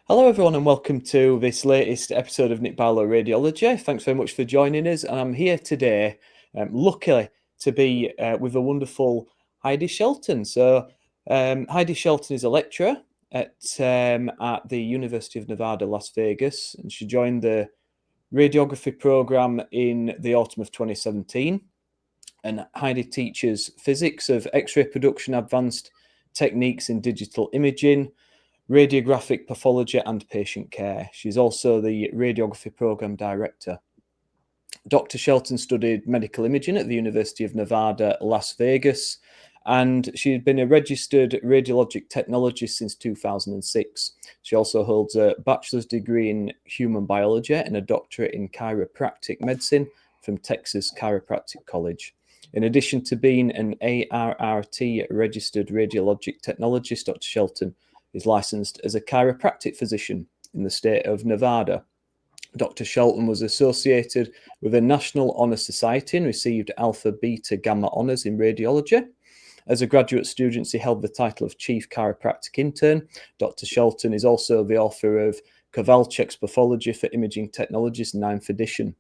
Hello, everyone, and welcome to this latest episode of Nick Barlow Radiology. Thanks very much for joining us. And I'm here today, luckily, to be with the wonderful Heidi Shelton. Heidi Shelton is a lecturer at the University of Nevada, Las Vegas, and she joined the radiography program in the autumn of 2017. And Heidi teaches physics of X-ray production, advanced techniques in digital imaging, radiographic pathology and patient care. She's also the radiography program director. Dr. Shelton studied medical imaging at the University of Nevada, Las Vegas, and she's been a registered radiologic technologist since 2006. She also holds a bachelor's degree in human biology and a doctorate in chiropractic medicine from Texas Chiropractic College. In addition to being an ARRT registered radiologic technologist, Dr. Shelton is licensed as a chiropractic physician in the state of Nevada. Dr. Shelton was associated with the National Honor Society and received Alpha Beta Gamma honors in radiology. As a graduate student, he held the title of Chief Chiropractic Intern. Dr. Shelton is also the author of Kovalchuk's Pathology for Imaging Technologies, 9th edition.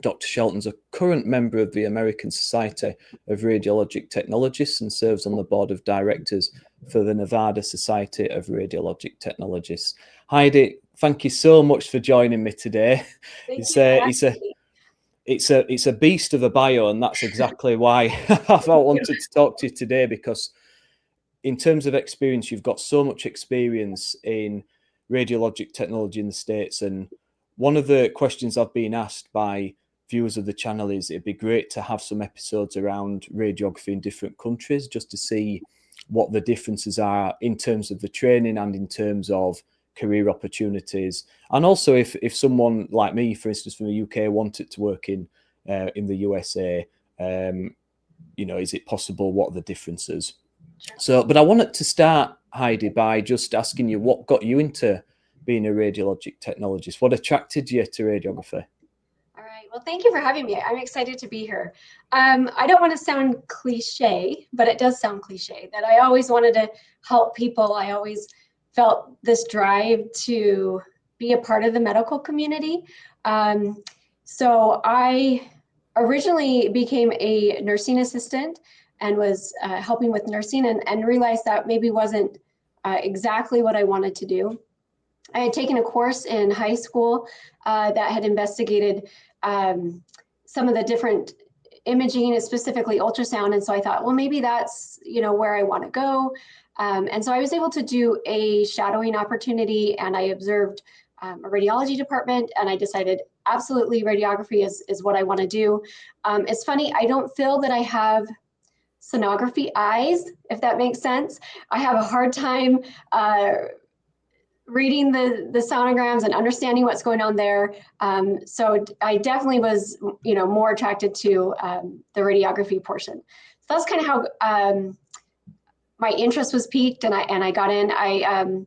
Dr. Shelton's a current member of the American Society of Radiologic Technologists and serves on the board of directors for the Nevada Society of Radiologic Technologists. Heidi, thank you so much for joining me today. It's a beast of a bio, and that's exactly why I wanted to talk to you today, because in terms of experience, you've got so much experience in radiologic technology in the States. And one of the questions I've been asked by viewers of the channel is it'd be great to have some episodes around radiography in different countries, just to see what the differences are in terms of the training and in terms of career opportunities. And also if someone like me, for instance, from the UK, wanted to work in the USA, is it possible? What are the differences? So, but I wanted to start, Heidi, by just asking you what got you into being a radiologic technologist. What attracted you to radiography? All right. Well, thank you for having me. I'm excited to be here. I don't want to sound cliche, but it does sound cliche that I always wanted to help people. I always felt this drive to be a part of the medical community. So I originally became a nursing assistant and was helping with nursing and realized that maybe wasn't exactly what I wanted to do. I had taken a course in high school that had investigated some of the different imaging, specifically ultrasound. And so I thought, well, maybe that's, where I want to go. And so I was able to do a shadowing opportunity, and I observed a radiology department, and I decided absolutely radiography is what I want to do. It's funny, I don't feel that I have sonography eyes, if that makes sense. I have a hard time reading the sonograms and understanding what's going on there. So I definitely was, more attracted to the radiography portion. So that's kind of how my interest was piqued, and I got in. I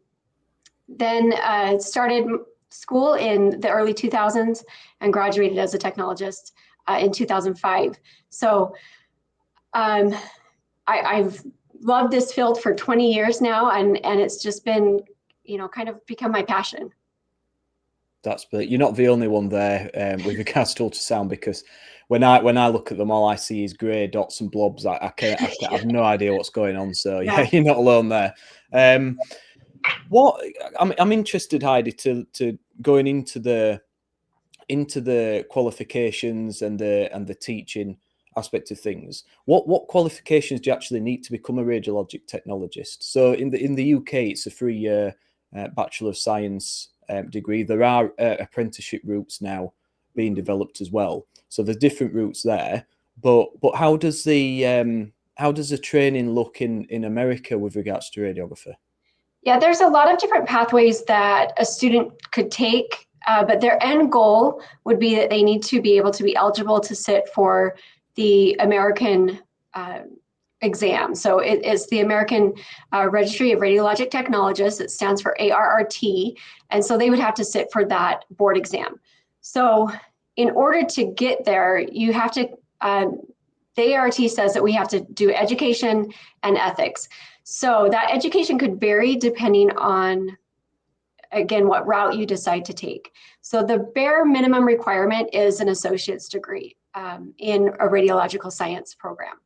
then started school in the early 2000s and graduated as a technologist in 2005. So I've loved this field for 20 years now, and it's just been kind of become my passion. But you're not the only one there with regards to ultrasound, because when I look at them, all I see is grey dots and blobs. I have no idea what's going on. So yeah, you're not alone there. What I'm interested, Heidi, to going into the qualifications and the teaching aspect of things. What qualifications do you actually need to become a radiologic technologist? So in the UK, it's a 3-year Bachelor of Science degree. There are apprenticeship routes now being developed as well. So there's different routes there. But how does the training look in America with regards to radiography? Yeah, there's a lot of different pathways that a student could take, but their end goal would be that they need to be able to be eligible to sit for the American exam. So it's the American Registry of Radiologic Technologists. It stands for ARRT. And so they would have to sit for that board exam. So in order to get there, you have to, the ARRT says that we have to do education and ethics. So that education could vary depending on again, what route you decide to take. So the bare minimum requirement is an associate's degree in a radiological science program.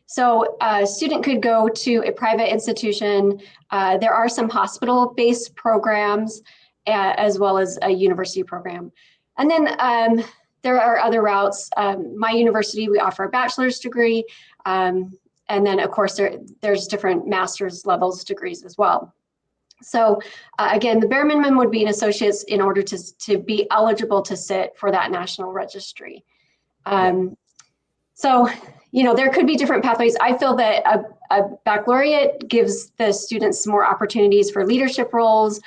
So a student could go to a private institution. There are some hospital-based programs as well as a university program. And then there are other routes. My university, we offer a bachelor's degree. And then, of course, there's different master's levels degrees as well. So again, the bare minimum would be an associate's in order to be eligible to sit for that national registry. So, you know, there could be different pathways. I feel that a baccalaureate gives the students more opportunities for leadership roles.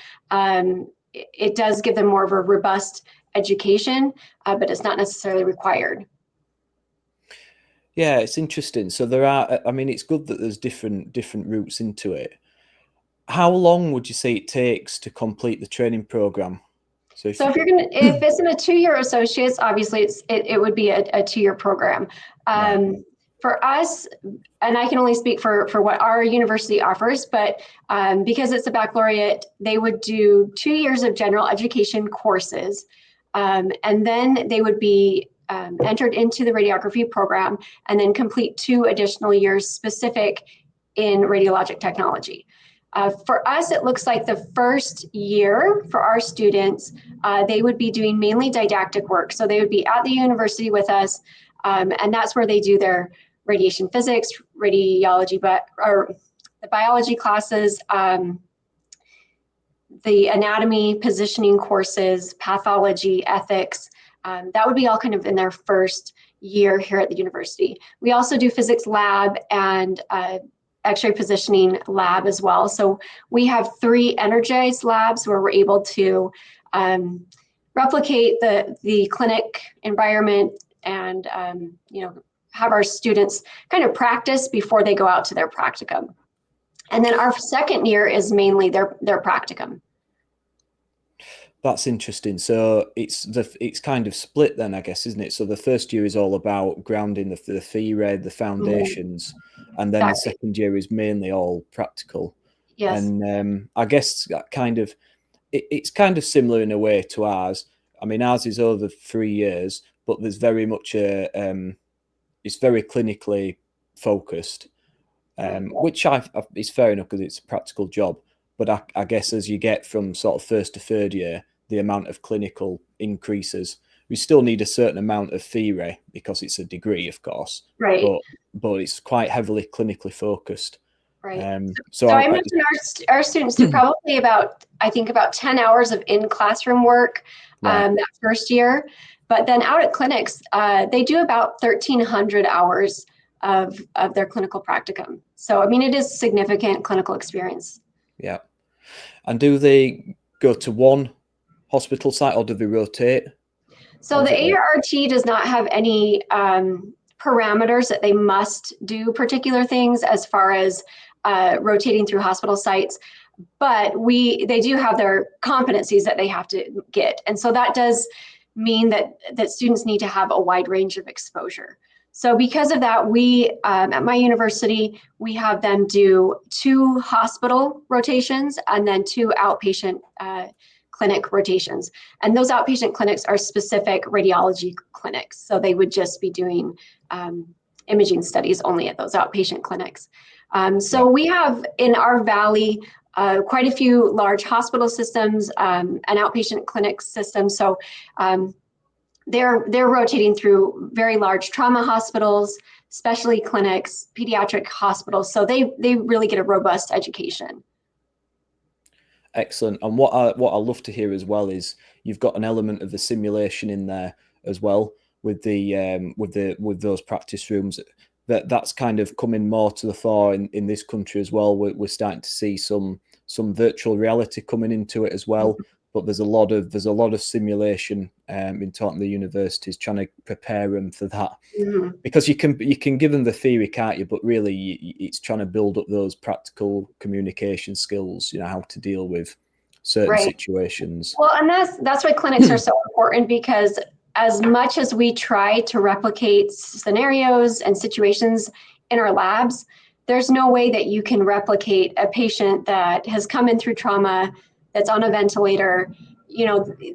It does give them more of a robust education, but it's not necessarily required. Yeah, it's interesting. So there are, I mean, it's good that there's different routes into it. How long would you say it takes to complete the training program? So if it's in a 2-year associates, obviously it would be a 2-year program. Right. For us, and I can only speak for what our university offers, but because it's a baccalaureate, they would do 2 years of general education courses, and then they would be entered into the radiography program and then complete 2 additional years specific in radiologic technology. For us, it looks like the first year for our students, they would be doing mainly didactic work. So they would be at the university with us, and that's where they do their radiation physics, radiology, or the biology classes, the anatomy, positioning courses, pathology, ethics. That would be all kind of in their first year here at the university. We also do physics lab and X-ray positioning lab as well. So we have 3 energized labs where we're able to replicate the clinic environment and you know, have our students kind of practice before they go out to their practicum. And then our second year is mainly their practicum. That's interesting. So it's kind of split then, I guess, isn't it? So the first year is all about grounding the theory, the foundations, and then the second year is mainly all practical. Yes. And I guess that kind of it's kind of similar in a way to ours. I mean, ours is over 3 years, but there's very much it's very clinically focused, which is fair enough because it's a practical job. But I guess as you get from sort of first to third year, the amount of clinical increases. We still need a certain amount of theory because it's a degree, of course. Right. But it's quite heavily clinically focused. Right. So I mentioned our students do probably about 10 hours of in-classroom work that first year. But then out at clinics, they do about 1,300 hours of their clinical practicum. So, I mean, it is significant clinical experience. Yeah. And do they go to one hospital site or do they rotate? So the ARRT does not have any parameters that they must do particular things as far as rotating through hospital sites, but they do have their competencies that they have to get. And so that does mean that students need to have a wide range of exposure. So because of that, we, at my university, we have them do 2 hospital rotations and then 2 outpatient clinic rotations. And those outpatient clinics are specific radiology clinics. So they would just be doing imaging studies only at those outpatient clinics. So we have in our valley quite a few large hospital systems and outpatient clinic systems. So they're rotating through very large trauma hospitals, specialty clinics, pediatric hospitals. So they really get a robust education. Excellent. And what I love to hear as well is you've got an element of the simulation in there as well with with those practice rooms. That's kind of coming more to the fore in this country as well. We're starting to see some virtual reality coming into it as well. But there's a lot of simulation in taught in the universities trying to prepare them for that. Because you can give them the theory, can't you? But really, it's trying to build up those practical communication skills. You know, how to deal with certain situations. Well, and that's why clinics are so important, because as much as we try to replicate scenarios and situations in our labs, there's no way that you can replicate a patient that has come in through trauma, that's on a ventilator,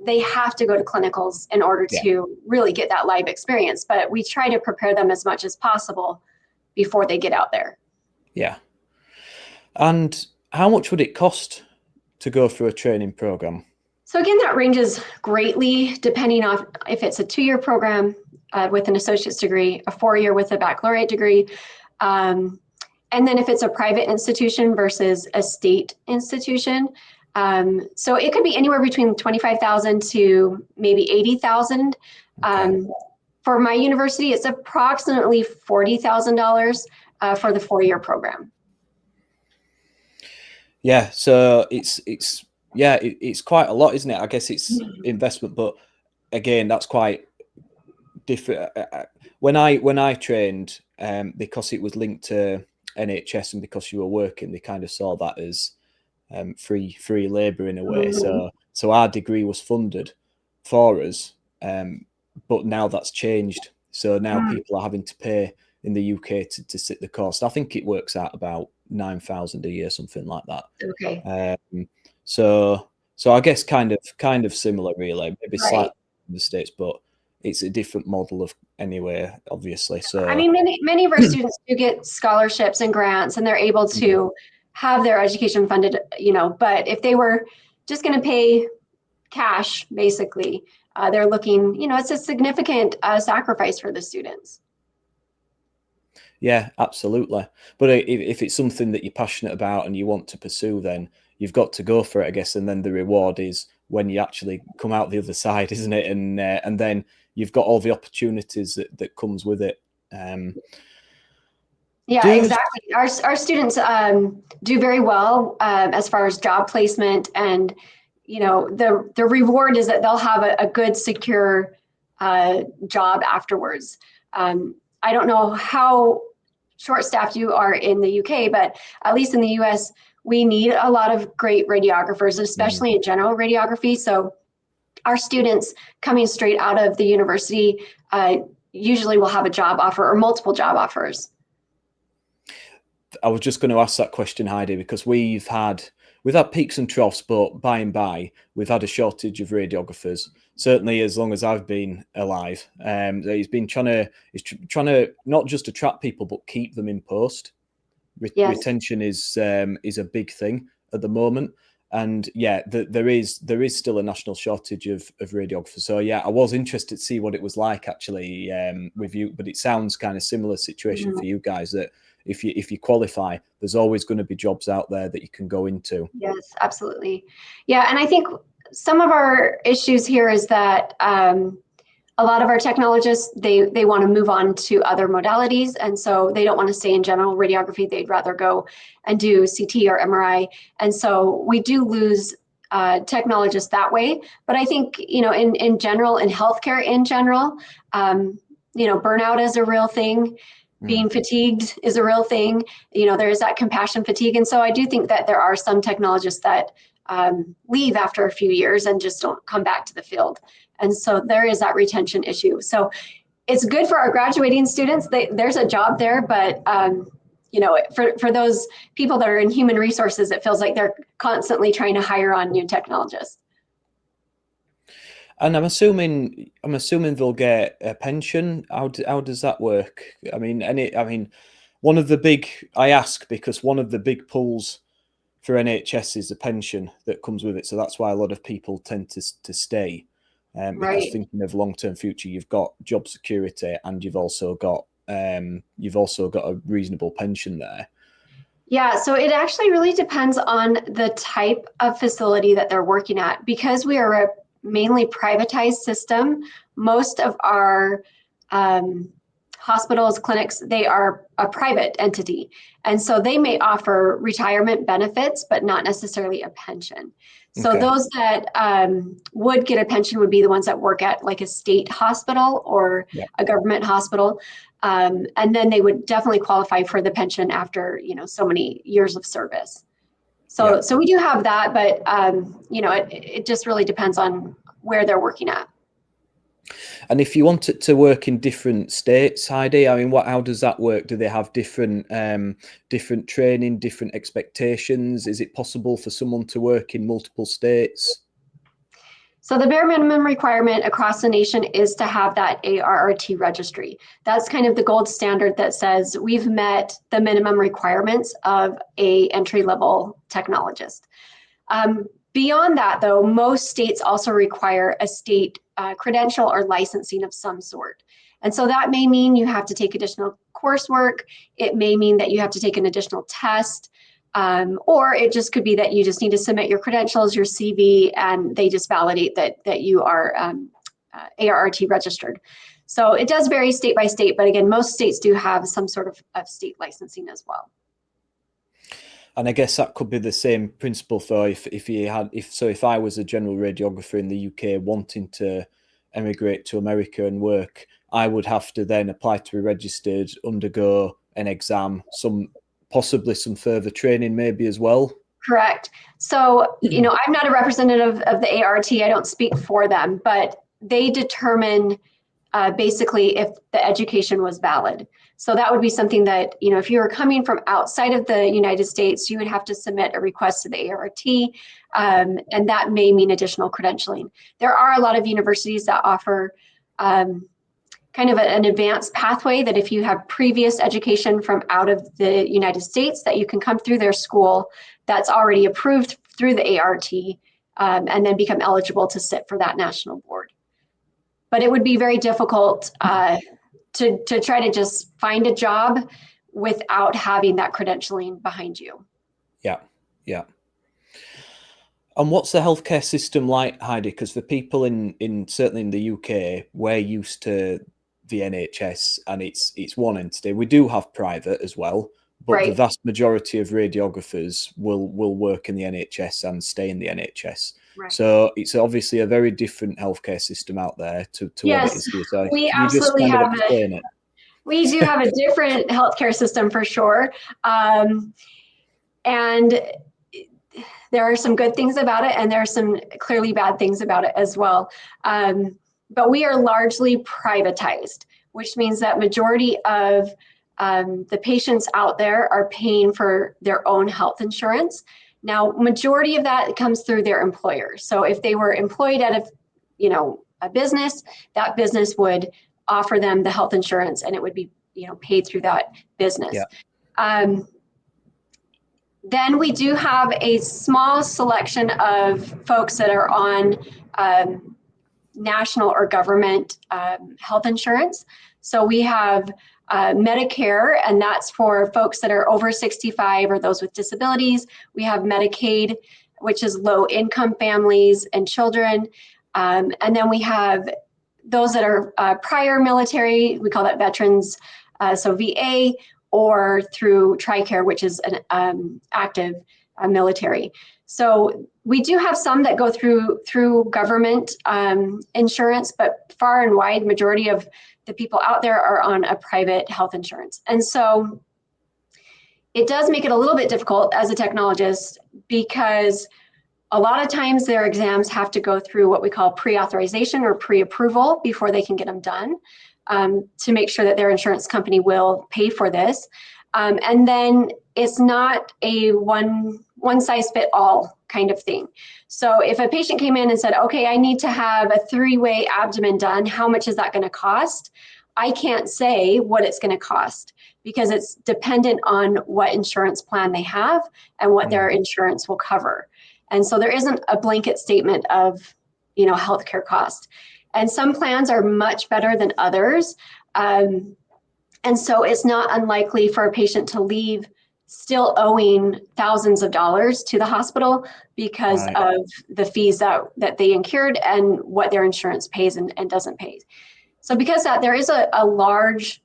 they have to go to clinicals in order Yeah. to really get that live experience. But we try to prepare them as much as possible before they get out there. Yeah. And how much would it cost to go through a training program? So again, that ranges greatly depending on if it's a 2-year program with an associate's degree, a 4-year with a baccalaureate degree, and then if it's a private institution versus a state institution. So it could be anywhere between $25,000 to maybe $80,000. Okay. For my university, it's approximately $40,000 for the 4-year program. Yeah, so it's quite a lot, isn't it? I guess it's investment, but again, that's quite different. When I trained, because it was linked to NHS and because you were working, they kind of saw that as free labour in a way. Mm-hmm. So our degree was funded for us, but now that's changed. So now people are having to pay in the UK to sit the course. I think it works out about 9,000 a year, something like that. Okay. So I guess kind of similar, really, maybe Right. slightly in the States, but it's a different model of anyway, obviously. So I mean, many of our students do get scholarships and grants, and they're able to have their education funded, but if they were just going to pay cash, basically, they're looking, it's a significant sacrifice for the students. yeah, absolutely. But if it's something that you're passionate about and you want to pursue, then you've got to go for it, I guess. And then the reward is when you actually come out the other side, isn't it? And then you've got all the opportunities that comes with it. Yeah, exactly. Our students do very well as far as job placement, and the reward is that they'll have a good, secure job afterwards. I don't know how short-staffed you are in the UK, but at least in the US, we need a lot of great radiographers, especially in general radiography. So our students coming straight out of the university usually will have a job offer or multiple job offers. I was just going to ask that question, Heidi, because we've had peaks and troughs, but by and by we've had a shortage of radiographers. Certainly, as long as I've been alive, he's been trying to not just attract people but keep them in post. Yes. Retention is a big thing at the moment, and yeah, there is still a national shortage of radiographers. So yeah, I was interested to see what it was like actually with you, but it sounds kind of similar situation for you guys, that if you qualify, there's always going to be jobs out there that you can go into. Yes, absolutely. Yeah, and I think some of our issues here is that a lot of our technologists, they want to move on to other modalities, and so they don't want to stay in general radiography. They'd rather go and do CT or MRI, and so we do lose technologists that way. But I think in general, in healthcare in general, burnout is a real thing. Being fatigued is a real thing. There is that compassion fatigue. And so I do think that there are some technologists that leave after a few years and just don't come back to the field. And so there is that retention issue. So it's good for our graduating students. There's a job there, but for those people that are in human resources, it feels like they're constantly trying to hire on new technologists. And I'm assuming they'll get a pension. How does that work? I mean, I ask because one of the big pulls for NHS is the pension that comes with it. So that's why a lot of people tend to stay. Because thinking of long-term future, you've got job security and you've also got a reasonable pension there. Yeah, so it actually really depends on the type of facility that they're working at. Because we are a mainly privatized system, most of our hospitals, clinics, they are a private entity. And so they may offer retirement benefits, but not necessarily a pension. So those that would get a pension would be the ones that work at like a state hospital or a government hospital. And then they would definitely qualify for the pension after, so many years of service. So we do have that, but it just really depends on where they're working at. And if you want it to work in different states, Heidi, I mean, how does that work? Do they have different different training, different expectations? Is it possible for someone to work in multiple states? So the bare minimum requirement across the nation is to have that ARRT registry. That's kind of the gold standard that says we've met the minimum requirements of a entry-level technologist. Beyond that, though, most states also require a state credential or licensing of some sort. And so that may mean you have to take additional coursework. It may mean that you have to take an additional test. Or it just could be that you just need to submit your credentials, your CV, and they just validate that you are ARRT registered. So it does vary state by state, but again, most states do have some sort of state licensing as well. And I guess that could be the same principle for if I was a general radiographer in the UK wanting to emigrate to America and work, I would have to then apply to be registered, undergo an exam, possibly some further training maybe as well. Correct. So, I'm not a representative of the ART. I don't speak for them, but they determine basically if the education was valid. So that would be something that, if you were coming from outside of the United States, you would have to submit a request to the ART, and that may mean additional credentialing. There are a lot of universities that offer kind of an advanced pathway that if you have previous education from out of the United States, that you can come through their school that's already approved through the ART, and then become eligible to sit for that national board. But it would be very difficult to try to just find a job without having that credentialing behind you. Yeah, yeah. And what's the healthcare system like, Heidi? Because for people in certainly in the UK, we're used to the NHS and it's one entity. We do have private as well, but Right. the vast majority of radiographers will work in the NHS and stay in the NHS. Right. So it's obviously a very different healthcare system out there to Yes, what it is here. So we can you just absolutely kind of have explain it? We do have a different healthcare system for sure. And there are some good things about it, and there are some clearly bad things about it as well. But we are largely privatized, which means that majority of the patients out there are paying for their own health insurance. Now, majority of that comes through their employer. So if they were employed at a business, that business would offer them the health insurance, and it would be paid through that business. Yeah. Then we do have a small selection of folks that are on national or government health insurance. So we have Medicare, and that's for folks that are over 65 or those with disabilities. We have Medicaid, which is low income families and children. And then we have those that are prior military, we call that veterans, so VA, or through TRICARE, which is an active military. So we do have some that go through government insurance, but far and wide majority of the people out there are on a private health insurance. And so it does make it a little bit difficult as a technologist, because a lot of times their exams have to go through what we call pre-authorization or pre-approval before they can get them done, to make sure that their insurance company will pay for this. And then it's not a one size fit all kind of thing. So if a patient came in and said, okay, I need to have a 3-way abdomen done, how much is that going to cost? I can't say what it's going to cost, because it's dependent on what insurance plan they have and what their insurance will cover. And so there isn't a blanket statement of, healthcare cost. And some plans are much better than others. And so it's not unlikely for a patient to leave still owing thousands of dollars to the hospital because of the fees that they incurred and what their insurance pays and doesn't pay. So because that, there is a large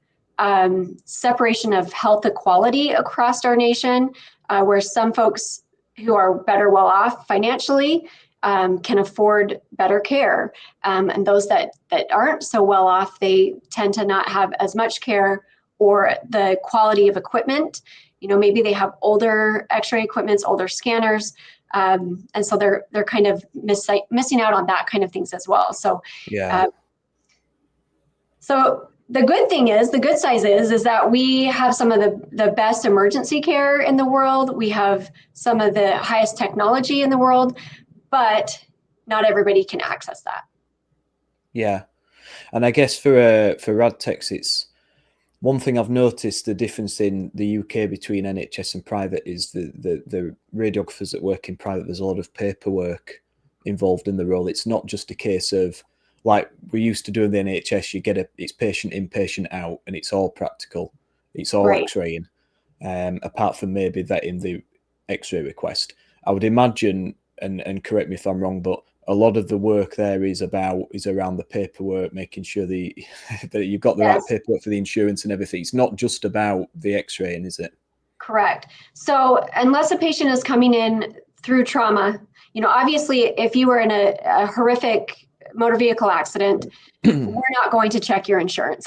separation of health equality across our nation, where some folks who are better well off financially can afford better care. And those that aren't so well off, they tend to not have as much care or the quality of equipment. Maybe they have older x-ray equipments, older scanners. And so they're kind of missing out on that kind of things as well. So So the good size is that we have some of the best emergency care in the world. We have some of the highest technology in the world, but not everybody can access that. Yeah. And I guess for Rad Techs, it's one thing I've noticed the difference in the UK between NHS and private is the radiographers that work in private, there's a lot of paperwork involved in the role. It's not just a case of, like we used to do in the NHS, you get it's patient in, patient out, and it's all practical. It's all Right. X-raying, apart from maybe that in the X-ray request. I would imagine, and correct me if I'm wrong, but a lot of the work there is around the paperwork, making sure that you've got the right Yes. paperwork for the insurance and everything. It's not just about the X-raying, is it? Correct. So unless a patient is coming in through trauma, obviously if you were in a horrific motor vehicle accident, we're not going to check your insurance.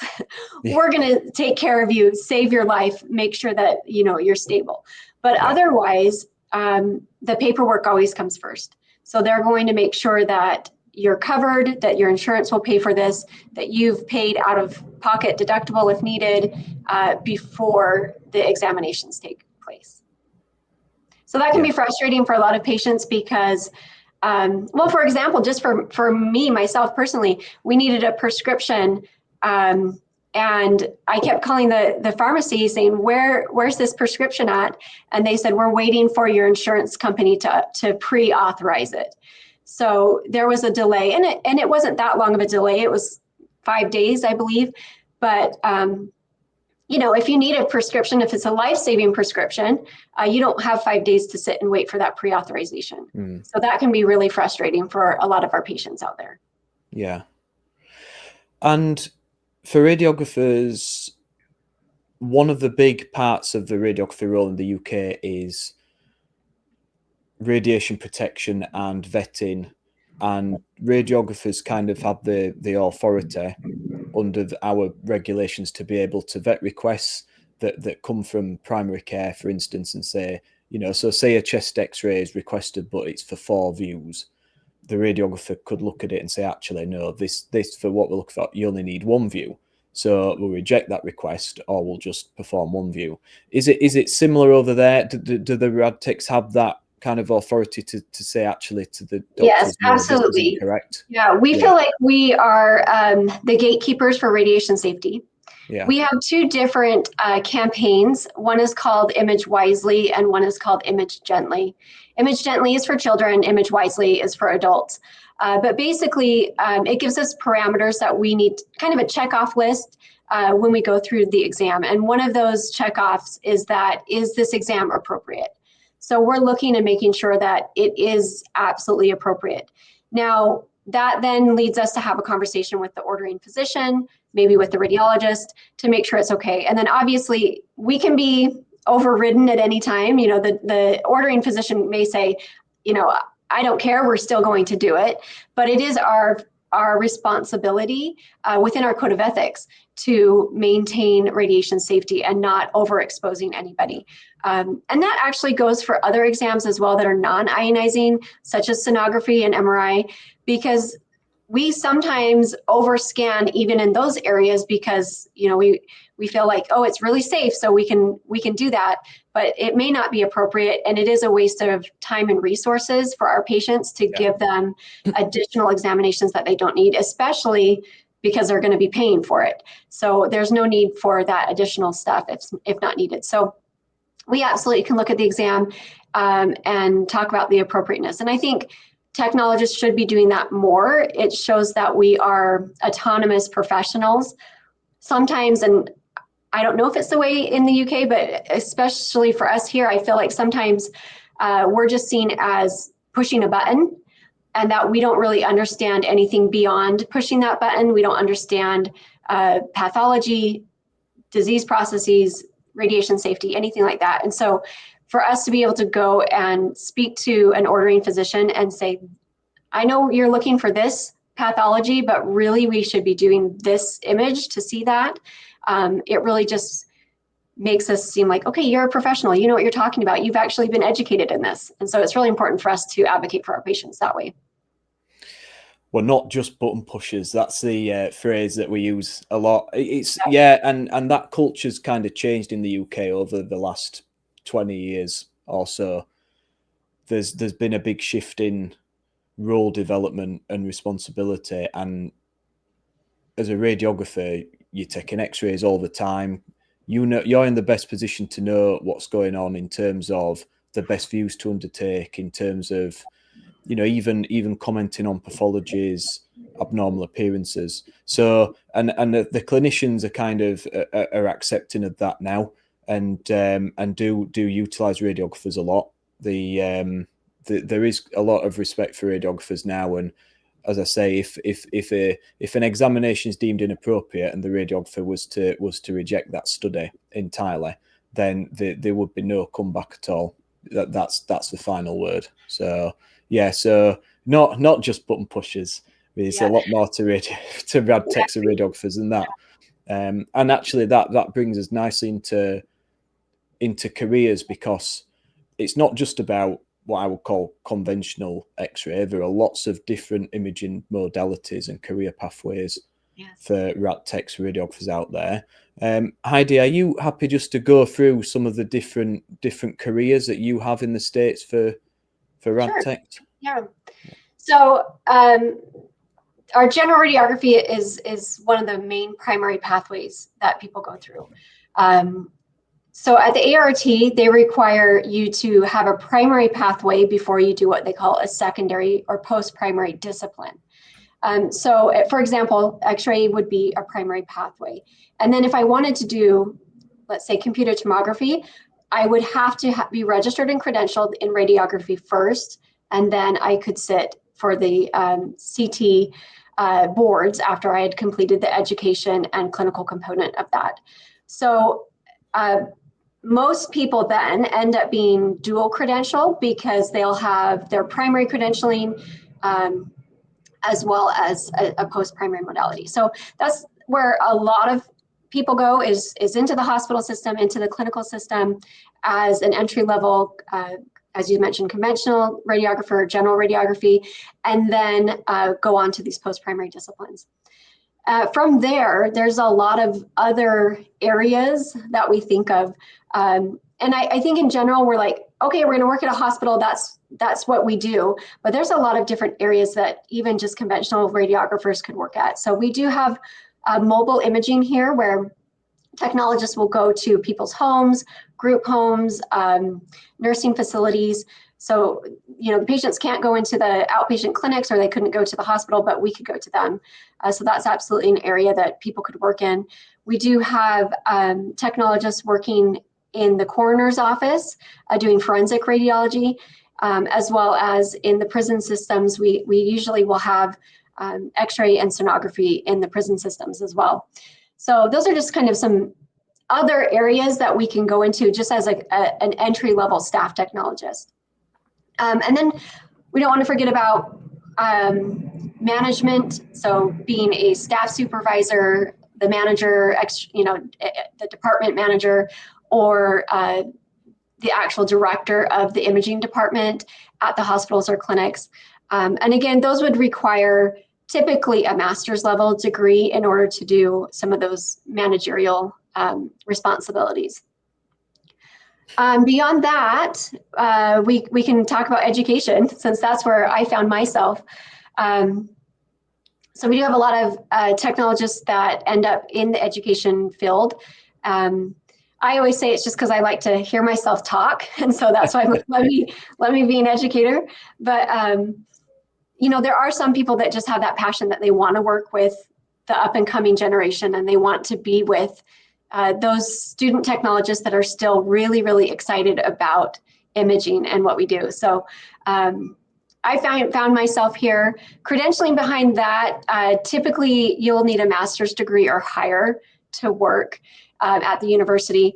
Yeah. We're going to take care of you, save your life, make sure that you're stable. But Yeah. otherwise, the paperwork always comes first. So they're going to make sure that you're covered, that your insurance will pay for this, that you've paid out of pocket deductible if needed, before the examinations take place. So that can be frustrating for a lot of patients because, well, for example, just for me, myself personally, we needed a prescription, and I kept calling the pharmacy saying, where's this prescription at? And they said, we're waiting for your insurance company to pre-authorize it. So there was a delay, and it wasn't that long of a delay. It was 5 days, I believe. But if you need a prescription, if it's a life-saving prescription, you don't have 5 days to sit and wait for that pre-authorization. So that can be really frustrating for a lot of our patients out there. Yeah. And for radiographers, one of the big parts of the radiography role in the UK is radiation protection and vetting, and radiographers kind of have the authority under our regulations to be able to vet requests that come from primary care, for instance, and say, so say a chest X-ray is requested, but it's for 4 views. The radiographer could look at it and say, actually, no, this for what we're looking for, you only need 1 view. So we'll reject that request, or we'll just perform 1 view. Is it similar over there? Do the Rad Techs have that kind of authority to say actually to the doctors, yes, no, absolutely. this is incorrect? Yeah, we feel like we are the gatekeepers for radiation safety. Yeah. We have 2 different campaigns. One is called Image Wisely and one is called Image Gently. Image Gently is for children, Image Wisely is for adults. But basically, it gives us parameters that we need, kind of a checkoff list when we go through the exam. And one of those checkoffs is this exam appropriate? So we're looking and making sure that it is absolutely appropriate. Now, that then leads us to have a conversation with the ordering physician, maybe with the radiologist, to make sure it's okay. And then obviously we can be overridden at any time. The ordering physician may say, I don't care, we're still going to do it. But it is our responsibility within our code of ethics to maintain radiation safety and not overexposing anybody. And that actually goes for other exams as well that are non-ionizing, such as sonography and MRI, because we sometimes overscan even in those areas because we feel like, oh, it's really safe, so we can do that, but it may not be appropriate, and it is a waste of time and resources for our patients to give them additional examinations that they don't need, especially because they're going to be paying for it. So there's no need for that additional stuff if not needed. So we absolutely can look at the exam and talk about the appropriateness. And I think technologists should be doing that more. It shows that we are autonomous professionals. Sometimes, and I don't know if it's the way in the UK, but especially for us here, I feel like sometimes we're just seen as pushing a button and that we don't really understand anything beyond pushing that button. We don't understand pathology, disease processes, radiation safety, anything like that. And so for us to be able to go and speak to an ordering physician and say, I know you're looking for this pathology, but really we should be doing this image to see that. It really just makes us seem like, okay, you're a professional, you know what you're talking about. You've actually been educated in this. And so it's really important for us to advocate for our patients that way. Well, not just button pushers. That's the phrase that we use a lot. It's yeah, and that culture's kind of changed in the UK over the last 20 years or so. There's been a big shift in role development and responsibility, and as a radiographer, you're taking X-rays all the time. You know, you're in the best position to know what's going on in terms of the best views to undertake, in terms of, you know, even commenting on pathologies, abnormal appearances. So and the clinicians are kind of are accepting of that now, and do utilize radiographers a lot. There is a lot of respect for radiographers now, and as I say, if an examination is deemed inappropriate and the radiographer was to reject that study entirely, then there would be no comeback at all. That's the final word. So yeah, so not just button pushers. There's a lot more to Rad Techs and radiographers than that. And actually, that brings us nicely into careers, because it's not just about what I would call conventional X-ray. There are lots of different imaging modalities and career pathways for Rad Techs radiographers out there. Heidi, are you happy just to go through some of the different careers that you have in the States for Rad Techs? Yeah. So our general radiography is one of the main primary pathways that people go through. So at the ART, they require you to have a primary pathway before you do what they call a secondary or post-primary discipline. So for example, X-ray would be a primary pathway. And then if I wanted to do, let's say, computer tomography, I would have to be registered and credentialed in radiography first, and then I could sit for the CT boards after I had completed the education and clinical component of that. So most people then end up being dual credential, because they'll have their primary credentialing as well as a post-primary modality. So that's where a lot of people go, is into the hospital system, into the clinical system as an entry level, as you mentioned, conventional radiographer, general radiography, and then go on to these post-primary disciplines. From there, there's a lot of other areas that we think of. And I think in general, we're like, okay, we're going to work at a hospital. That's what we do. But there's a lot of different areas that even just conventional radiographers could work at. So we do have mobile imaging here, where technologists will go to people's homes, group homes, nursing facilities. So, you know, the patients can't go into the outpatient clinics, or they couldn't go to the hospital, but we could go to them. So that's absolutely an area that people could work in. We do have technologists working in the coroner's office, doing forensic radiology, as well as in the prison systems. We usually will have X-ray and sonography in the prison systems as well. So those are just kind of some other areas that we can go into just as an entry-level staff technologist. And then we don't want to forget about management. So being a staff supervisor, the manager, the department manager, or the actual director of the imaging department at the hospitals or clinics. And again, those would require typically a master's level degree in order to do some of those managerial responsibilities. Beyond that, we can talk about education, since that's where I found myself. So we do have a lot of technologists that end up in the education field. I always say it's just because I like to hear myself talk, and so that's why let me be an educator. But you know, there are some people that just have that passion, that they want to work with the up and coming generation, and they want to be with those student technologists that are still really, really excited about imaging and what we do. So I found myself here. Credentialing behind that, typically you'll need a master's degree or higher to work at the university.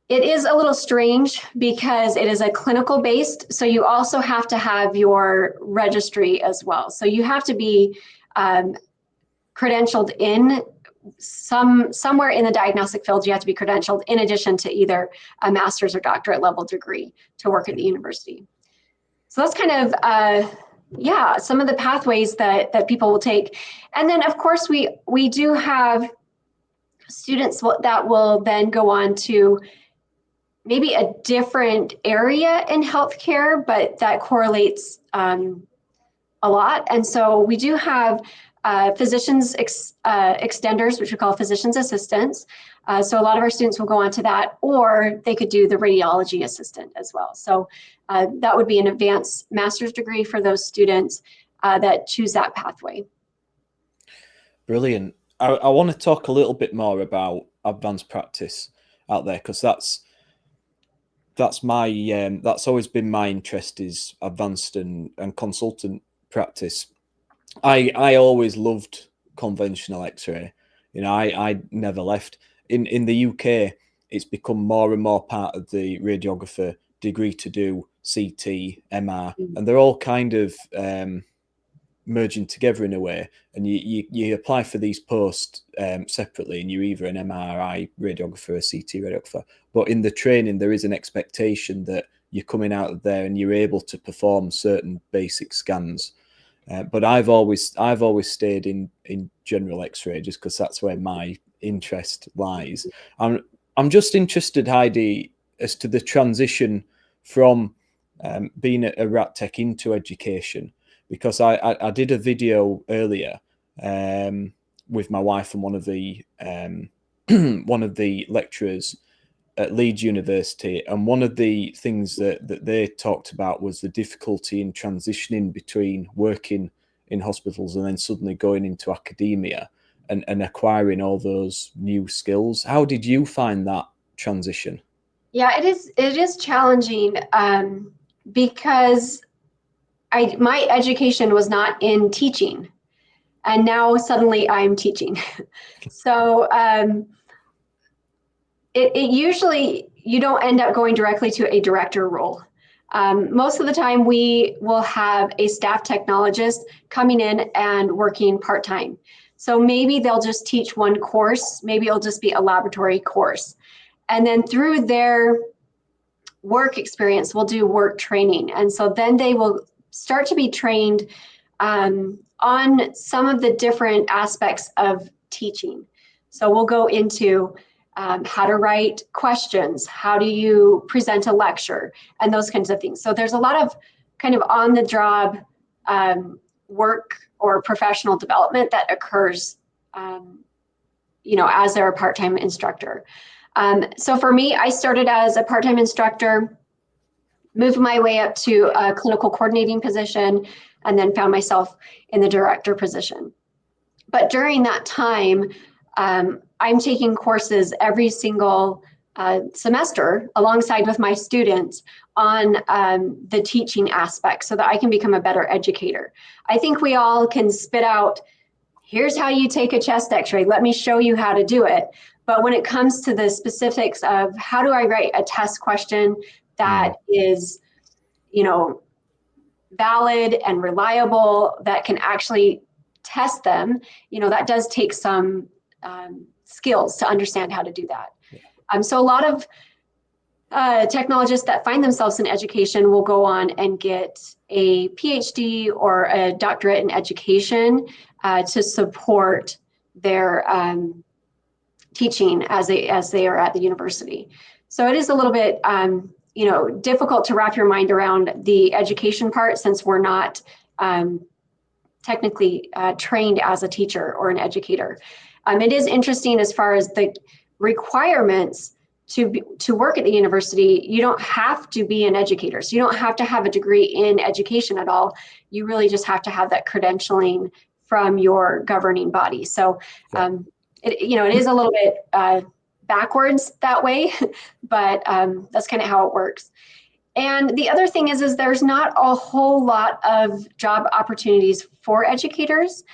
It is a little strange because it is a clinical based, so you also have to have your registry as well. So you have to be credentialed in somewhere in the diagnostic field. You have to be credentialed in addition to either a master's or doctorate level degree to work at the university. So that's kind of Yeah, some of the pathways that people will take. And then of course we do have students that will then go on to maybe a different area in healthcare, but that correlates a lot. And so we do have physicians extenders, which we call physician's assistants. So a lot of our students will go on to that, or they could do the radiology assistant as well. So that would be an advanced master's degree for those students that choose that pathway. Brilliant. I want to talk a little bit more about advanced practice out there, because that's my that's always been my interest, is advanced and consultant practice. I always loved conventional X-ray. I never left. In the UK, it's become more and more part of the radiographer degree to do CT, MR, and they're all kind of merging together in a way. And you apply for these posts separately, and you're either an MRI radiographer or a CT radiographer. But in the training, there is an expectation that you're coming out of there and you're able to perform certain basic scans. But I've always stayed in general X-ray, just because that's where my interest lies. I'm just interested, Heidi, as to the transition from being a Rad Tech into education, because I did a video earlier with my wife and one of the one of the lecturers at Leeds University, and one of the things that they talked about was the difficulty in transitioning between working in hospitals and then suddenly going into academia and acquiring all those new skills. How did you find that transition? Yeah, it is challenging because my education was not in teaching, and now suddenly I'm teaching. So it usually, you don't end up going directly to a director role. Most of the time we will have a staff technologist coming in and working part-time. So maybe they'll just teach one course, maybe it'll just be a laboratory course. And then through their work experience, we'll do work training. And so then they will start to be trained on some of the different aspects of teaching. So we'll go into how to write questions, how do you present a lecture, and those kinds of things. So there's a lot of kind of on the job work or professional development that occurs, as they're a part-time instructor. So for me, I started as a part-time instructor, moved my way up to a clinical coordinating position, and then found myself in the director position. But during that time, I'm taking courses every single semester alongside with my students on the teaching aspect so that I can become a better educator. I think we all can spit out, here's how you take a chest x-ray, let me show you how to do it. But when it comes to the specifics of how do I write a test question that is, valid and reliable, that can actually test them, that does take some skills to understand how to do that. So a lot of technologists that find themselves in education will go on and get a PhD or a doctorate in education to support their teaching as they are at the university. So it is a little bit difficult to wrap your mind around the education part, since we're not technically trained as a teacher or an educator. It is interesting as far as the requirements to work at the university. You don't have to be an educator. So you don't have to have a degree in education at all. You really just have to have that credentialing from your governing body. So it is a little bit backwards that way, but that's kind of how it works. And the other thing is there's not a whole lot of job opportunities for educators.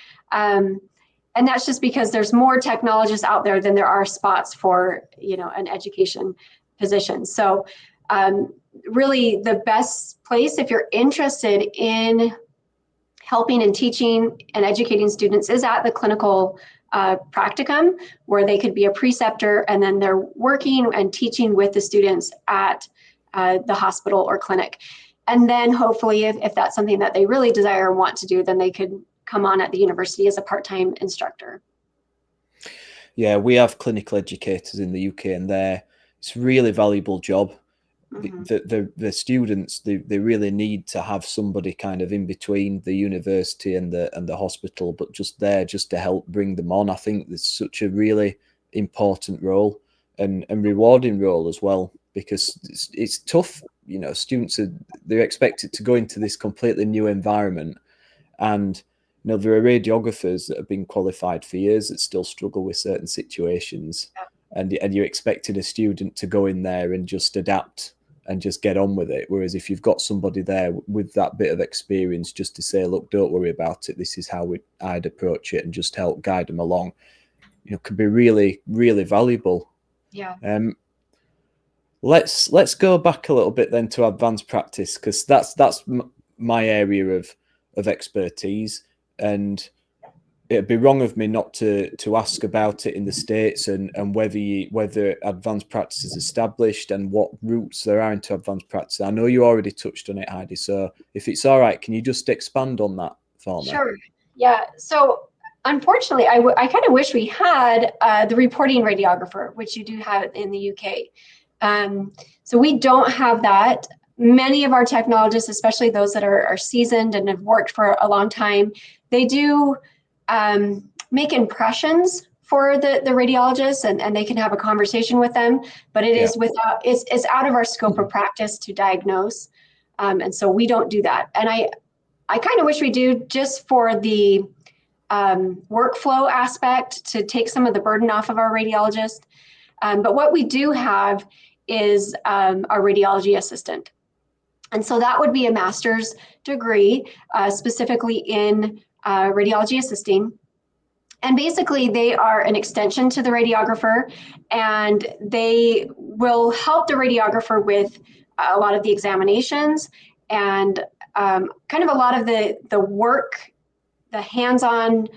And that's just because there's more technologists out there than there are spots for, an education position. So really the best place, if you're interested in helping and teaching and educating students, is at the clinical practicum, where they could be a preceptor and then they're working and teaching with the students at the hospital or clinic. And then hopefully if that's something that they really desire and want to do, then they could come on at the university as a part-time instructor. Yeah, we have clinical educators in the UK, and it's a really valuable job. Mm-hmm. The students, they really need to have somebody kind of in between the university and the hospital, but just there just to help bring them on. I think it's such a really important role and rewarding role as well, because it's tough. You know, students they're expected to go into this completely new environment, and you know there are radiographers that have been qualified for years that still struggle with certain situations, and you're expecting a student to go in there and just adapt and just get on with it. Whereas if you've got somebody there with that bit of experience just to say, look, don't worry about it, this is how I'd approach it, and just help guide them along, you know, could be really, really valuable. Yeah. Let's go back a little bit then to advanced practice, because that's my area of expertise, and it'd be wrong of me not to ask about it in the States, and whether advanced practice is established and what routes there are into advanced practice. I know you already touched on it, Heidi, so if it's all right, can you just expand on that for me? Sure. Yeah. So unfortunately, I kind of wish we had the reporting radiographer, which you do have in the UK. So we don't have that. Many of our technologists, especially those that are seasoned and have worked for a long time, they do make impressions for the radiologists, and they can have a conversation with them, but it is without, it's out of our scope of practice to diagnose. And so we don't do that. And I kind of wish we do, just for the workflow aspect, to take some of the burden off of our radiologist. But what we do have is our radiology assistant. And so that would be a master's degree, specifically in radiology assisting. And basically, they are an extension to the radiographer, and they will help the radiographer with a lot of the examinations and kind of a lot of the work, the hands-on,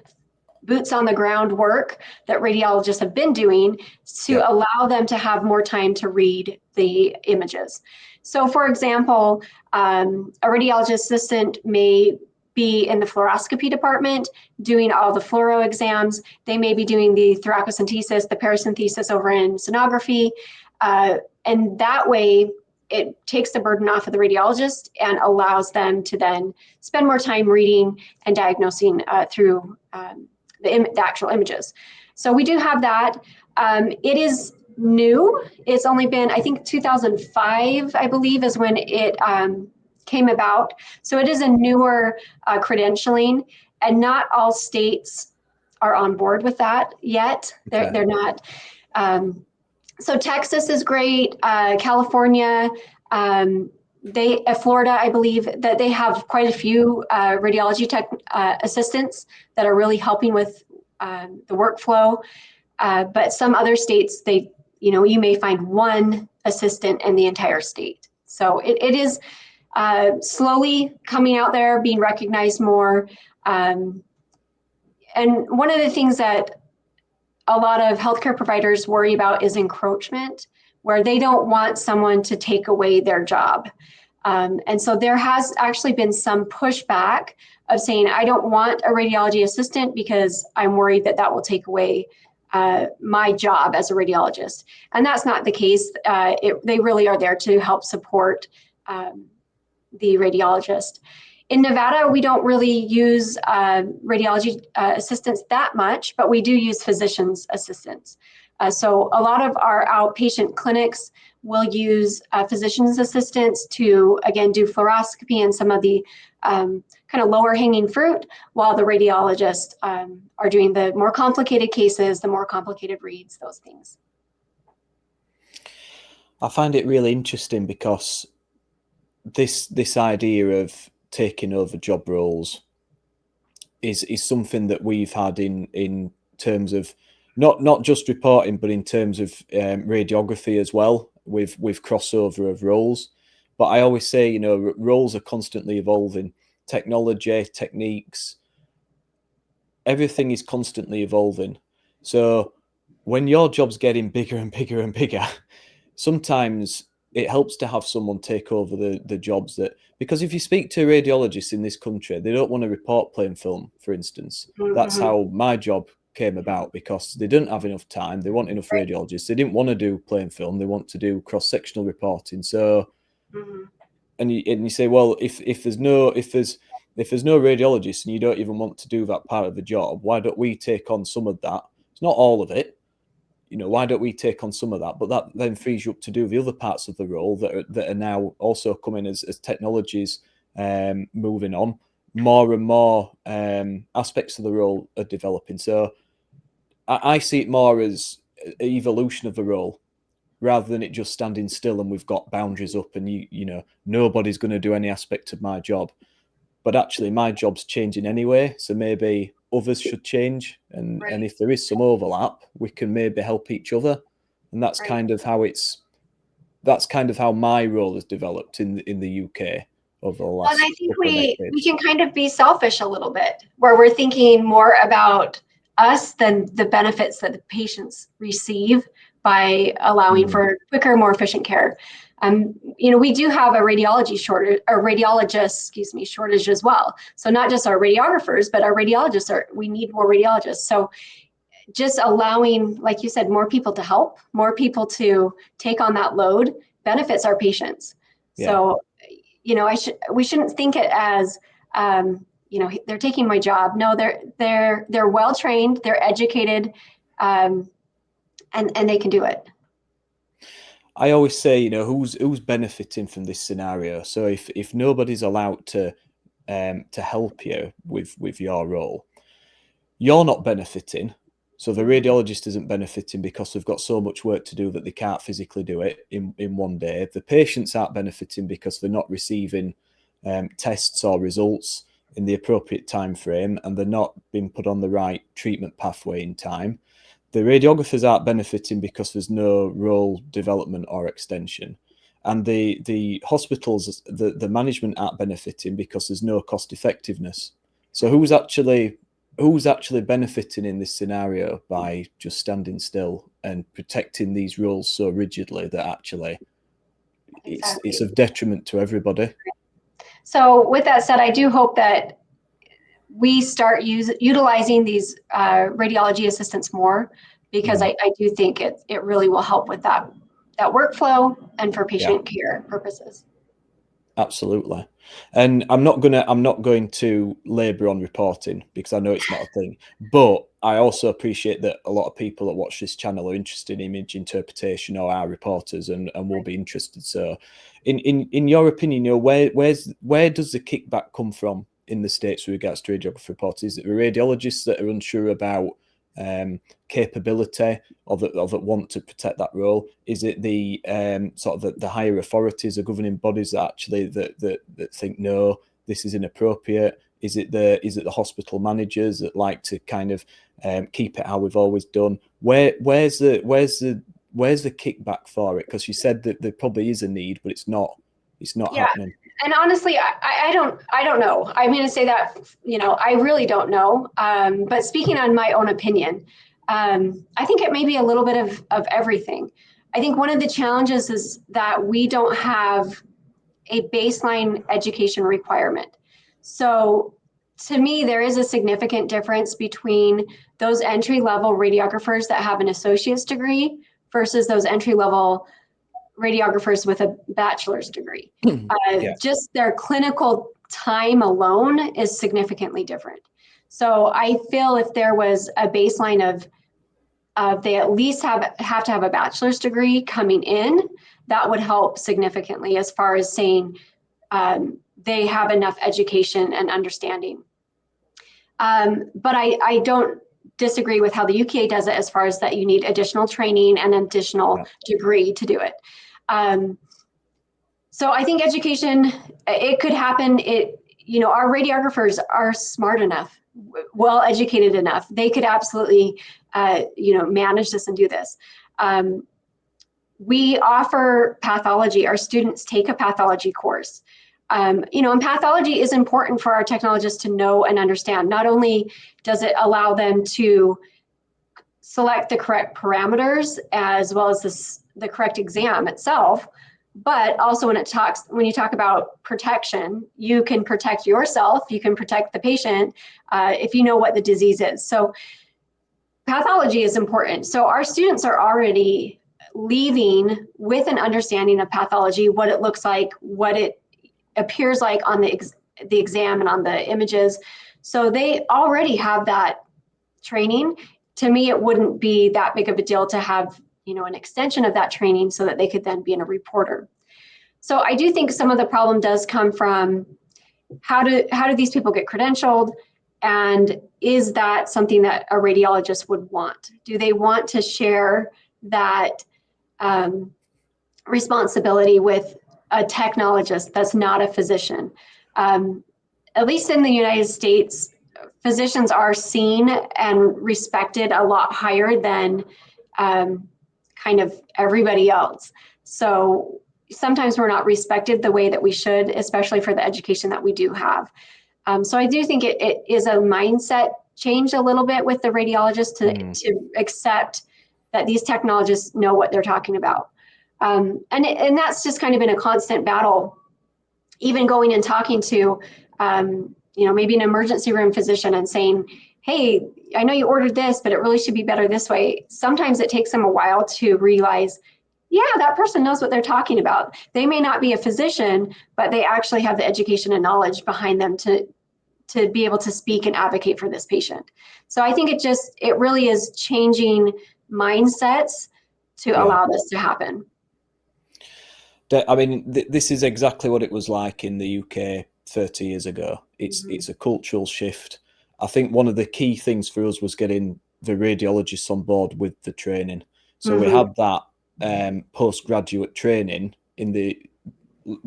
boots on the ground work that radiologists have been doing to allow them to have more time to read the images. So for example, a radiologist assistant may be in the fluoroscopy department doing all the fluoro exams. They may be doing the thoracocentesis, the paracentesis over in sonography. And that way, it takes the burden off of the radiologist and allows them to then spend more time reading and diagnosing through the actual images. So we do have that. It is new. It's only been, I think 2005, I believe, is when it came about. So it is a newer credentialing, and not all states are on board with that yet. They're not. So Texas is great. California, Florida, I believe that they have quite a few radiology tech assistants that are really helping with the workflow. But some other states, you may find one assistant in the entire state. So it is slowly coming out there, being recognized more. And one of the things that a lot of healthcare providers worry about is encroachment, where they don't want someone to take away their job. And so there has actually been some pushback of saying, I don't want a radiology assistant because I'm worried that that will take away my job as a radiologist. And that's not the case. They really are there to help support the radiologist. In Nevada, we don't really use radiology assistants that much, but we do use physician's assistants. So a lot of our outpatient clinics will use physician's assistants to, again, do fluoroscopy and some of the kind of lower hanging fruit, while the radiologists are doing the more complicated cases, the more complicated reads, those things. I find it really interesting because this idea of taking over job roles is something that we've had in terms of not just reporting, but in terms of radiography as well, with crossover of roles. But I always say, you know, roles are constantly evolving. Technology, techniques, everything is constantly evolving. So when your job's getting bigger and bigger and bigger, sometimes it helps to have someone take over the jobs that, because if you speak to radiologists in this country, they don't want to report plain film, for instance. That's Mm-hmm. how my job came about, because they didn't have enough time. They want enough Right. radiologists. They didn't want to do plain film. They want to do cross-sectional reporting. So, Mm-hmm. and you say, well, if there's no radiologists and you don't even want to do that part of the job, why don't we take on some of that? It's not all of it, why don't we take on some of that? But that then frees you up to do the other parts of the role that are now also coming as technologies moving on. More and more aspects of the role are developing. So I see it more as an evolution of the role, rather than it just standing still and we've got boundaries up and nobody's going to do any aspect of my job. But actually my job's changing anyway, so maybe others should change, and Right. if there is some overlap, we can maybe help each other. And that's Right. kind of how my role has developed in the UK over the Well, and I last think couple of we decades. can kind of be selfish a little bit, where we're thinking more about us than the benefits that the patients receive by allowing for quicker, more efficient care. We do have a radiology shortage, a radiologist, excuse me, shortage as well. So not just our radiographers, but our radiologists we need more radiologists. So just allowing, like you said, more people to help, more people to take on that load benefits our patients. Yeah. So, we shouldn't think it as, they're taking my job. No, they're well trained, they're educated, and they can do it. I always say, who's benefiting from this scenario. So if nobody's allowed to help you with your role, you're not benefiting. So the radiologist isn't benefiting because they've got so much work to do that they can't physically do it in one day. The patients aren't benefiting because they're not receiving tests or results in the appropriate time frame, and they're not being put on the right treatment pathway in time. The radiographers aren't benefiting because there's no role development or extension. And the hospitals, the management aren't benefiting because there's no cost effectiveness. So who's actually benefiting in this scenario by just standing still and protecting these rules so rigidly that actually Exactly. it's of detriment to everybody? So with that said, I do hope that we start utilizing these radiology assistants more, because I do think it really will help with that workflow and for patient care purposes. Absolutely. And I'm not going to labor on reporting because I know it's not a thing. But I also appreciate that a lot of people that watch this channel are interested in image interpretation or are reporters and will be interested. So in your opinion, where does the kickback come from in the States with regards to radiography reports? Is it the radiologists that are unsure about capability or that want to protect that role? Is it the sort of the higher authorities, the governing bodies that actually that think no, this is inappropriate? Is it the hospital managers that like to kind of keep it how we've always done? Where's the kickback for it? Because you said that there probably is a need, but it's not happening. And honestly, I don't know. I'm going to say that, I really don't know. But speaking on my own opinion, I think it may be a little bit of everything. I think one of the challenges is that we don't have a baseline education requirement. So to me, there is a significant difference between those entry-level radiographers that have an associate's degree versus those entry-level radiographers with a bachelor's degree. Just their clinical time alone is significantly different. So I feel if there was a baseline of they at least have to have a bachelor's degree coming in, that would help significantly as far as saying they have enough education and understanding. But I don't disagree with how the UK does it as far as that you need additional training and additional degree to do it. So I think education, it could happen. Our radiographers are smart enough, well educated enough. They could absolutely, manage this and do this. We offer pathology. Our students take a pathology course. And pathology is important for our technologists to know and understand. Not only does it allow them to select the correct parameters as well as the correct exam itself, But also when you talk about protection, you can protect yourself, you can protect the patient if you know what the disease is. So pathology is important. So our students are already leaving with an understanding of pathology, what it looks like, what it appears like on the exam and on the images. So they already have that training. To me, it wouldn't be that big of a deal to have, you know, an extension of that training so that they could then be a reporter. So I do think some of the problem does come from how do these people get credentialed? And is that something that a radiologist would want? Do they want to share that responsibility with a technologist that's not a physician? At least in the United States, physicians are seen and respected a lot higher than kind of everybody else. So sometimes we're not respected the way that we should, especially for the education that we do have. So I do think it is a mindset change a little bit with the radiologists to accept that these technologists know what they're talking about. And that's just kind of been a constant battle, even going and talking to, you know, maybe an emergency room physician and saying, hey, I know you ordered this, but it really should be better this way. Sometimes it takes them a while to realize, yeah, that person knows what they're talking about. They may not be a physician, but they actually have the education and knowledge behind them to be able to speak and advocate for this patient. So I think it really is changing mindsets to allow this to happen. I mean, this is exactly what it was like in the UK 30 years ago. It's a cultural shift. I think one of the key things for us was getting the radiologists on board with the training. So we had that postgraduate training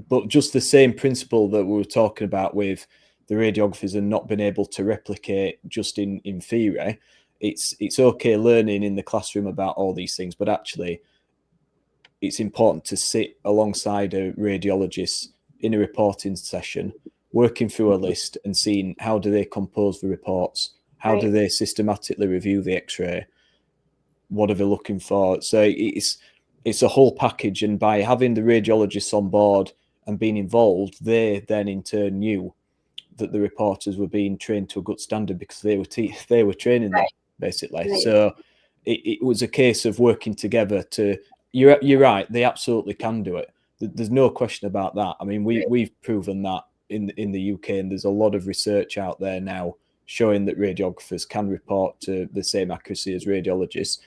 but just the same principle that we were talking about with the radiographers and not being able to replicate just in theory. It's okay learning in the classroom about all these things, but actually it's important to sit alongside a radiologist in a reporting session, working through a list and seeing how do they compose the reports, how do they systematically review the X-ray, what are they looking for. So it's a whole package, and by having the radiologists on board and being involved, they then in turn knew that the reporters were being trained to a good standard because they were training them basically. So it was a case of working together to. You're right. They absolutely can do it. There's no question about that. I mean, we've proven that in the UK, and there's a lot of research out there now showing that radiographers can report to the same accuracy as radiologists.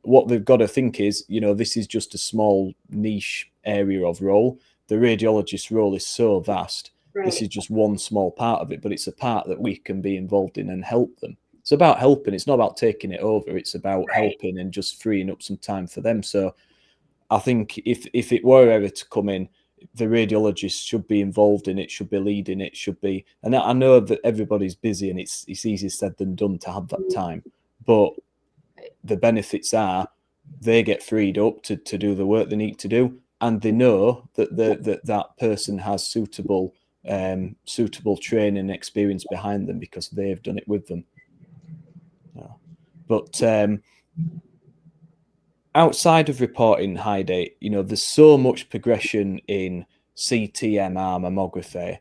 What they've got to think is, you know, this is just a small niche area of role. The radiologist role is so vast. This is just one small part of it, but it's a part that we can be involved in and help them. It's about helping. It's not about taking it over. It's about helping and just freeing up some time for them. So I think if it were ever to come in, the radiologist should be involved in it, should be leading it, should be. And I know that everybody's busy and it's easier said than done to have that time. But the benefits are they get freed up to do the work they need to do, and they know that that person has suitable training and experience behind them because they've done it with them. But outside of reporting, Heidi, you know, there's so much progression in CT, MR, mammography,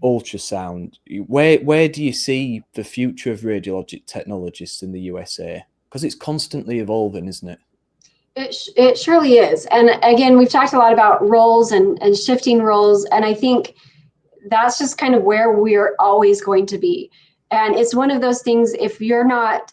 ultrasound. Where do you see the future of radiologic technologists in the USA? Because it's constantly evolving, isn't it? It surely is. And again, we've talked a lot about roles and shifting roles. And I think that's just kind of where we're always going to be. And it's one of those things, if you're not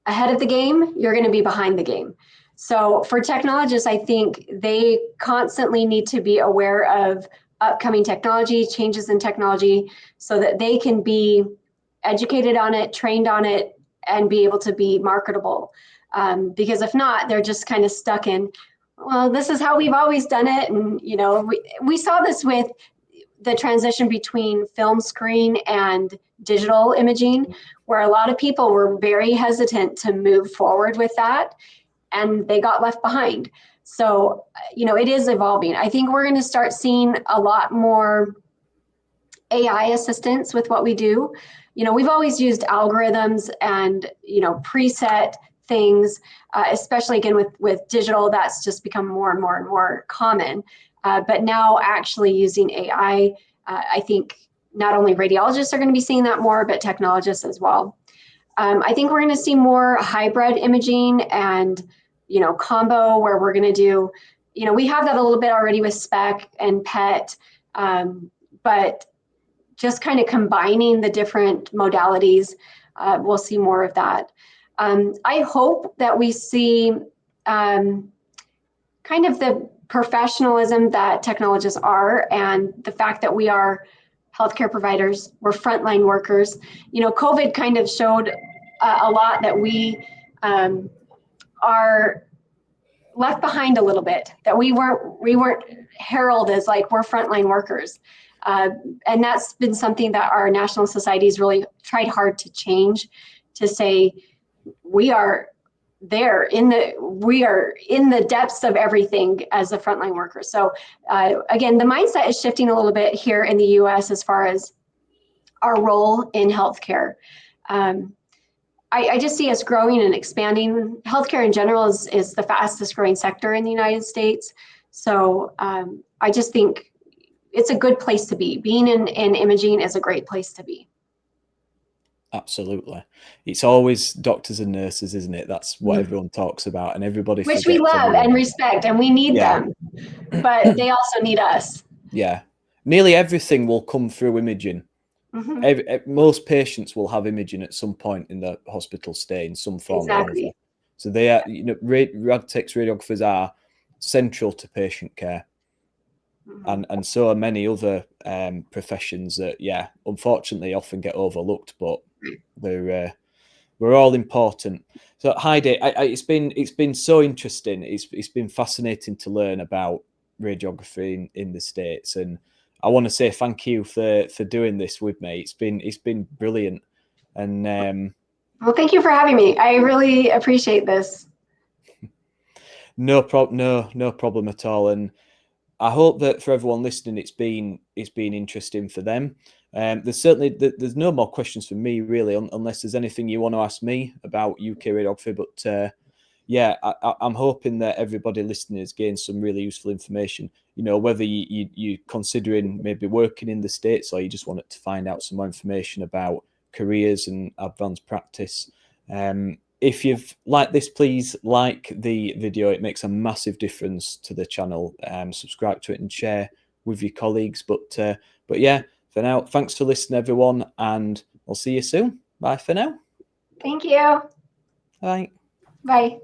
ahead of the game, you're going to be behind the game. So for technologists, I think they constantly need to be aware of upcoming technology, changes in technology, so that they can be educated on it, trained on it, and be able to be marketable. Because if not, they're just kind of stuck in, well, this is how we've always done it. And, you know, we saw this with the transition between film screen and digital imaging, where a lot of people were very hesitant to move forward with that, and they got left behind. So, you know, it is evolving. I think we're going to start seeing a lot more AI assistance with what we do. You know, we've always used algorithms and, you know, preset things, especially again with digital, that's just become more and more and more common. but now actually using AI, I think not only radiologists are going to be seeing that more, but technologists as well. I think we're going to see more hybrid imaging and, combo where we're going to do, we have that a little bit already with SPEC and PET, but just kind of combining the different modalities, we'll see more of that. I hope that we see kind of the professionalism that technologists are, and the fact that we are healthcare providers, we're frontline workers. COVID kind of showed a lot that we are left behind a little bit, that we weren't heralded as like we're frontline workers. And that's been something that our national societies really tried hard to change, to say we are in the depths of everything as a frontline worker. So again, the mindset is shifting a little bit here in the US as far as our role in healthcare. I just see us growing and expanding. Healthcare in general is the fastest growing sector in the United States. So I just think it's a good place to be. Being in imaging is a great place to be. Absolutely. It's always doctors and nurses, isn't it? That's what everyone talks about, and everybody which we love and respect, and we need them, but they also need us. Yeah. Nearly everything will come through imaging. Most patients will have imaging at some point in the hospital stay in some form or another. So they are, Rad Techs radiographers are central to patient care. And so are many other professions that, unfortunately often get overlooked, but we're all important. So Heidi, it's been so interesting. It's been fascinating to learn about radiography in the States, and I want to say thank you for doing this with me. It's been brilliant, and well, thank you for having me. I really appreciate this. No problem at all, and I hope that for everyone listening, it's been interesting for them. There's no more questions from me really, unless there's anything you want to ask me about UK radiography. But I'm hoping that everybody listening has gained some really useful information. Whether you're considering maybe working in the States, or you just wanted to find out some more information about careers and advanced practice. If you've liked this, please like the video. It makes a massive difference to the channel. Subscribe to it and share with your colleagues. But yeah, for now, thanks for listening, everyone, and I'll see you soon. Bye for now. Thank you. Bye. Bye.